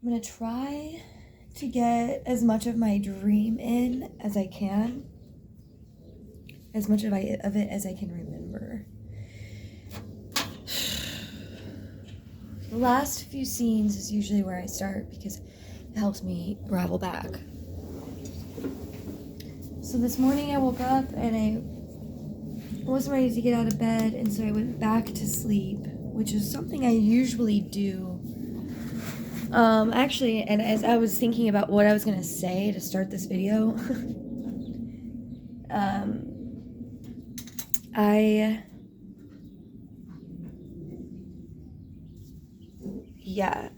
I'm going to try to get as much of my dream in as I can. As much of it as I can remember. The last few scenes is usually where I start because it helps me gravel back. So this morning I woke up and I wasn't ready to get out of bed, and so I went back to sleep, which is something I usually do. Actually, and as I was thinking about what I was going to say to start this video, I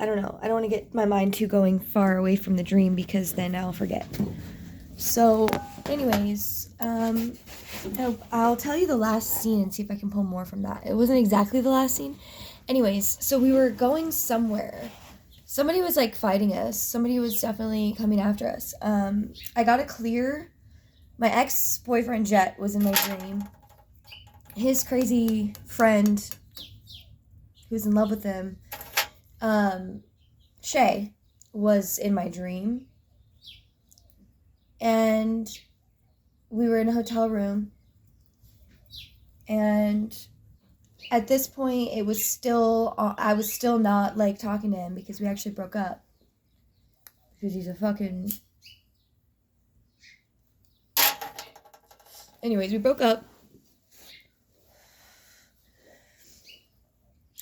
don't know. I don't want to get my mind too going far away from the dream because then I'll forget. So, anyways, I'll tell you the last scene and see if I can pull more from that. It wasn't exactly the last scene. Anyways, so we were going somewhere. Somebody was like fighting us. Somebody was definitely coming after us. I got it clear. My ex-boyfriend Jet was in my dream. His crazy friend who was in love with him, Shay, was in my dream. And we were in a hotel room. And at this point, I was still not like talking to him because we actually broke up. Because he's a fucking... Anyways, we broke up.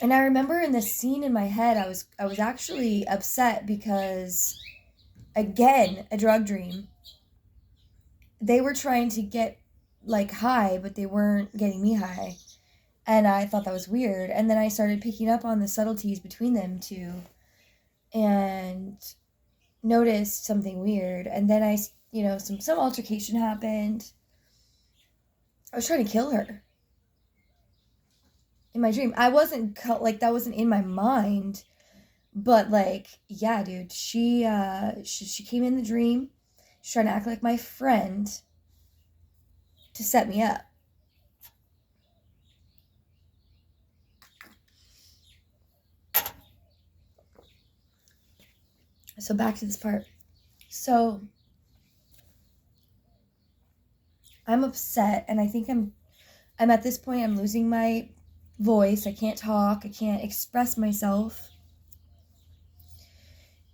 And I remember in this scene in my head, I was actually upset because, again, a drug dream. They were trying to get, like, high, but they weren't getting me high. And I thought that was weird. And then I started picking up on the subtleties between them two and noticed something weird. And then some altercation happened. I was trying to kill her in my dream. I wasn't, like, that wasn't in my mind. But, like, yeah, dude, she came in the dream. She's trying to act like my friend to set me up. So back to this part. So I'm upset, and I think I'm at this point, I'm losing my voice. I can't talk. I can't express myself.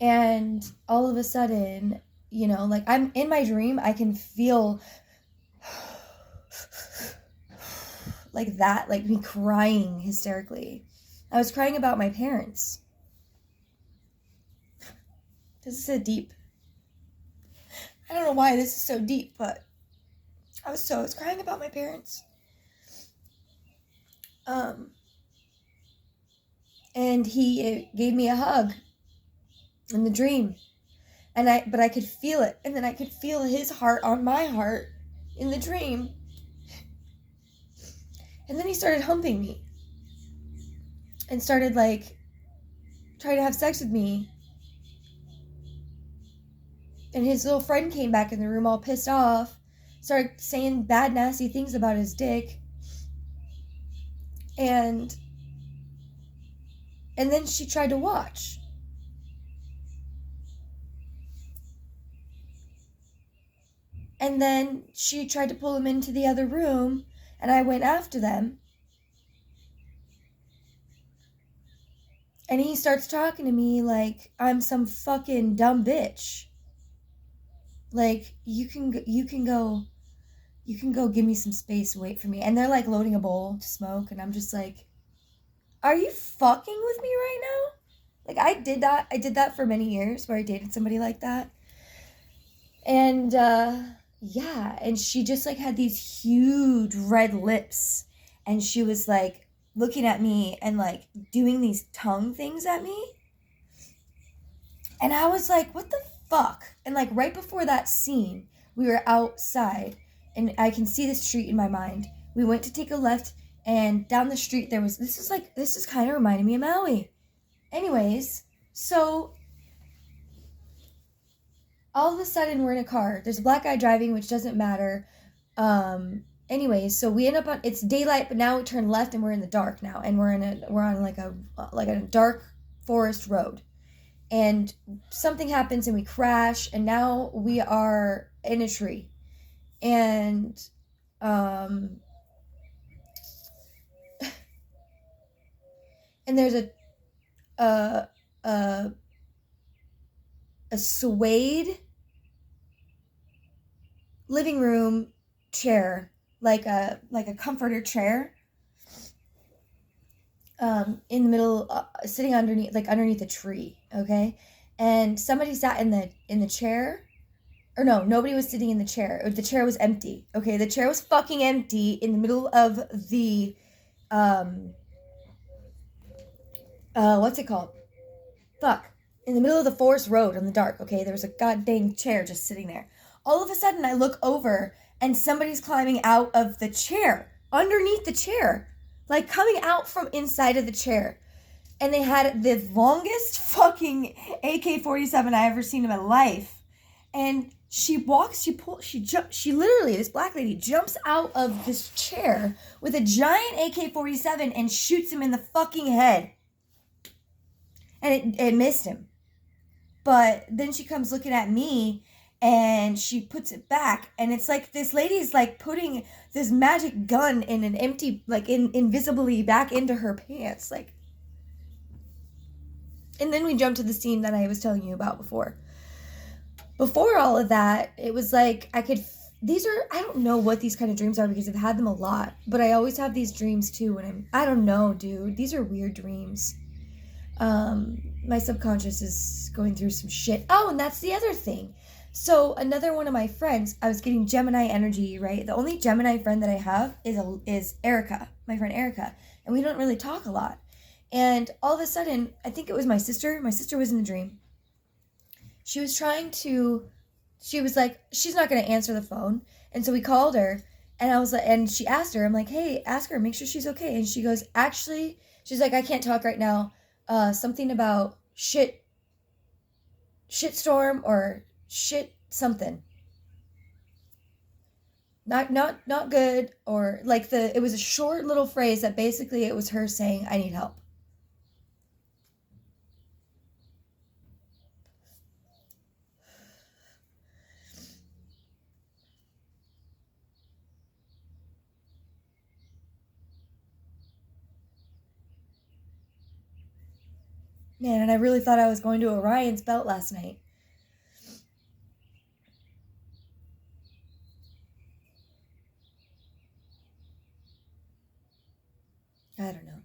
And all of a sudden, like, I'm in my dream, I can feel like that, like me crying hysterically. I was crying about my parents. This is so deep. I don't know why this is so deep, but I was crying about my parents. And he gave me a hug in the dream. But I could feel it. And then I could feel his heart on my heart in the dream. And then he started humping me. And started, like, trying to have sex with me. And his little friend came back in the room all pissed off. Started saying bad, nasty things about his dick. And then she tried to watch. And then she tried to pull him into the other room, and I went after them. And he starts talking to me like I'm some fucking dumb bitch. Like, you can go give me some space, wait for me. And they're like loading a bowl to smoke, and I'm just like, are you fucking with me right now? Like, I did that for many years where I dated somebody like that. And yeah, and she just like had these huge red lips, and she was like looking at me and like doing these tongue things at me. And I was like, what the fuck? And like right before that scene, we were outside, and I can see the street in my mind. We went to take a left, and down the street there was, this is kind of reminding me of Maui. Anyways, so all of a sudden we're in a car. There's a black guy driving, which doesn't matter. Anyways, so we end up on, it's daylight, but now we turn left and we're in the dark now, and we're on like a dark forest road. and something happens and we crash, and now we are in a tree. And um and there's a a a suede living room chair, like a comforter chair, in the middle, sitting underneath, like underneath a tree. Okay, and somebody sat in the chair. Or no, nobody was sitting in the chair. The chair was empty. Okay, the chair was fucking empty in the middle of the um what's it called? Fuck. In the middle of the forest road on the dark, okay? There was a goddamn chair just sitting there. All of a sudden, I look over and somebody's climbing out of the chair, underneath the chair, like coming out from inside of the chair. And they had the longest fucking AK-47 I ever seen in my life. And she walks, she literally, this black lady jumps out of this chair with a giant AK-47 and shoots him in the fucking head. And it missed him. But then she comes looking at me and she puts it back. And it's like this lady's like putting this magic gun in an empty, like invisibly back into her pants. Like, and then we jump to the scene that I was telling you about before. Before all of that, it was like I don't know what these kind of dreams are because I've had them a lot. But I always have these dreams too when I don't know, dude. These are weird dreams. My subconscious is going through some shit. Oh, and that's the other thing. So another one of my friends, I was getting Gemini energy, right? The only Gemini friend that I have is Erica, my friend Erica, and we don't really talk a lot. And all of a sudden, I think it was my sister. My sister was in the dream. She was like, she's not going to answer the phone. And so we called her, and I was like, and she asked her, I'm like, hey, ask her, make sure she's okay. And she goes, actually, she's like, I can't talk right now. Something about shitstorm or shit something. Not good, or like it was a short little phrase that basically it was her saying, I need help. Man, and I really thought I was going to Orion's belt last night. I don't know.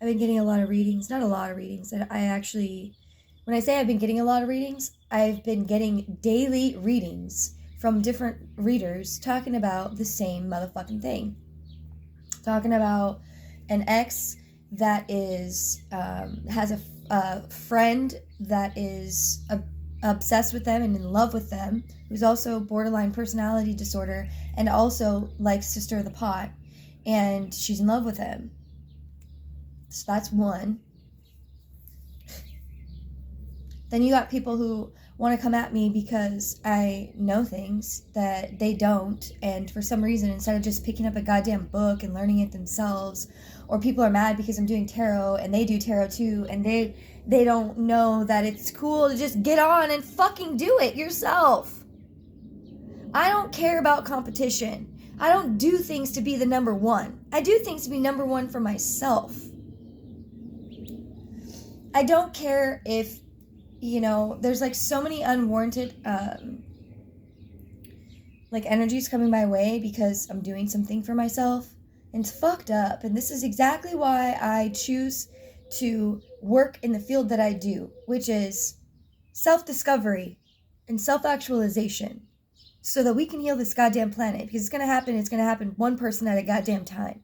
I've been getting a lot of readings. Not a lot of readings. I actually, when I say I've been getting a lot of readings, I've been getting daily readings from different readers talking about the same motherfucking thing. Talking about an ex that is has a friend that is obsessed with them and in love with them, who's also borderline personality disorder and also likes Sister of the Pot, and she's in love with him. So that's one. Then you got people who want to come at me because I know things that they don't, and for some reason, instead of just picking up a goddamn book and learning it themselves, or people are mad because I'm doing tarot and they do tarot too, and they don't know that it's cool to just get on and fucking do it yourself. I don't care about competition. I don't do things to be the number one. I do things to be number one for myself. I don't care if, there's like so many unwarranted like energies coming my way because I'm doing something for myself, and it's fucked up. And this is exactly why I choose to work in the field that I do, which is self-discovery and self-actualization, so that we can heal this goddamn planet. Because it's gonna happen one person at a goddamn time.